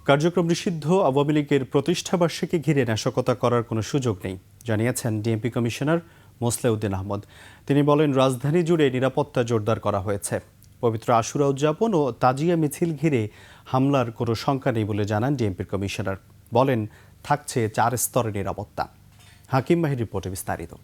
কার্যক্রম নিষিদ্ধ আওয়ামী লীগের প্রতিষ্ঠাবার্ষিকী ঘিরে নাশকতা করার কোনো সুযোগ নেই জানিয়েছেন ডিএমপি কমিশনার মোসলেউদ্দিন আহমদ। তিনি বলেন, রাজধানী জুড়ে নিরাপত্তা জোরদার করা হয়েছে। পবিত্র আশুরা উদযাপন ও তাজিয়া মিছিল ঘিরে হামলার কোনো শঙ্কা নেই বলে জানান ডিএমপির কমিশনার। বলেন, থাকছে 4 স্তরের নিরাপত্তা। হাকিম মাহির রিপোর্টে বিস্তারিত।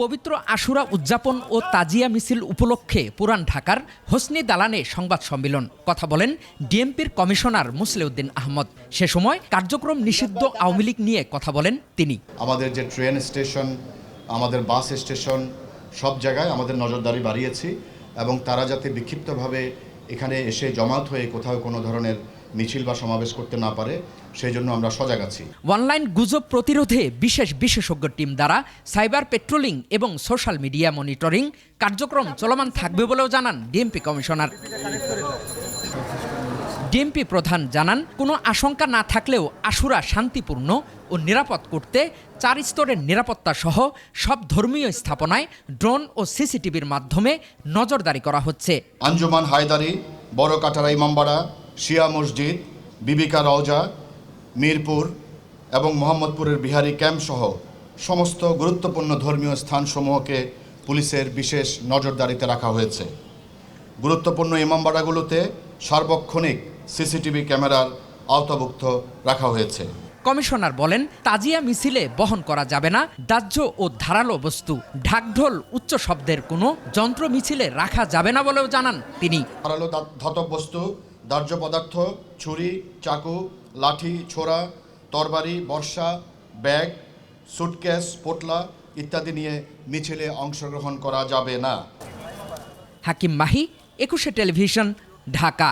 পবিত্র আশুরা উদযাপন ও তাজিয়া মিছিল উপলক্ষে পুরান ঢাকার হোসনি দালানে সংবাদ সম্মেলন কথা বলেন ডিএমপির কমিশনার মোসলেউদ্দিন আহমদ। সে সময় কার্যক্রম নিষিদ্ধ আওয়ামী লীগ নিয়ে কথা বলেন তিনি। আমাদের যে ট্রেন স্টেশন, আমাদের বাস স্টেশন, সব জায়গায় আমাদের নজরদারি বাড়িয়েছি এবং তারা যাতে বিক্ষিপ্তভাবে এখানে এসে জমায়েত হয়ে কোথাও কোনো ধরনের মিছিল বা সমাবেশ করতে না পারে সেই জন্য আমরা সজাগ আছি। অনলাইন গুজব প্রতিরোধে বিশেষজ্ঞ টিম দ্বারা সাইবার পেট্রোলিং এবং সোশ্যাল মিডিয়া মনিটরিং কার্যক্রম চলমান থাকবে বলেও জানান ডিএমপি কমিশনার। ডিএমপি প্রধান জানান, কোনো আশঙ্কা না থাকলেও আশুরা শান্তিপূর্ণ ও নিরাপদ করতে 4 স্তরের নিরাপত্তা সহ সব ধর্মীয় স্থাপনায় ড্রোন ও সিসিটিভির মাধ্যমে নজরদারি করা হচ্ছে। আঞ্জুমান হায়দারি, বড় কাটারা ইমামবাড়া, শিয়া মসজিদ, বিবিকা রওজা, মিরপুর এবং মোহাম্মদপুরের বিহারি ক্যাম্প সহ সমস্ত গুরুত্বপূর্ণ ধর্মীয় স্থানসমূহকে পুলিশের বিশেষ নজরদারিতে রাখা হয়েছে। গুরুত্বপূর্ণ ইমামবাড়াগুলোতে সার্বক্ষণিক সিসিটিভি ক্যামেরার আওতাভুক্ত রাখা হয়েছে। কমিশনার বলেন, তাজিয়া মিছিলে বহন করা যাবে না দাহ্য ও ধারালো বস্তু, ঢাকঢোল, উচ্চ শব্দের কোনো যন্ত্র মিছিলে রাখা যাবে না বলেও জানান তিনি। ধারালো ধাতব বস্তু, দাহ্য পদার্থ, ছুরি, চাকু, লাঠি, ছোরা, তরবারি, বর্ষা, ব্যাগ, সুটকেস, পোটলা ইত্যাদি নিয়ে মিছিলে অংশগ্রহণ করা যাবে না। হাকিম মাহি, 21 টেলিভিশন, ঢাকা।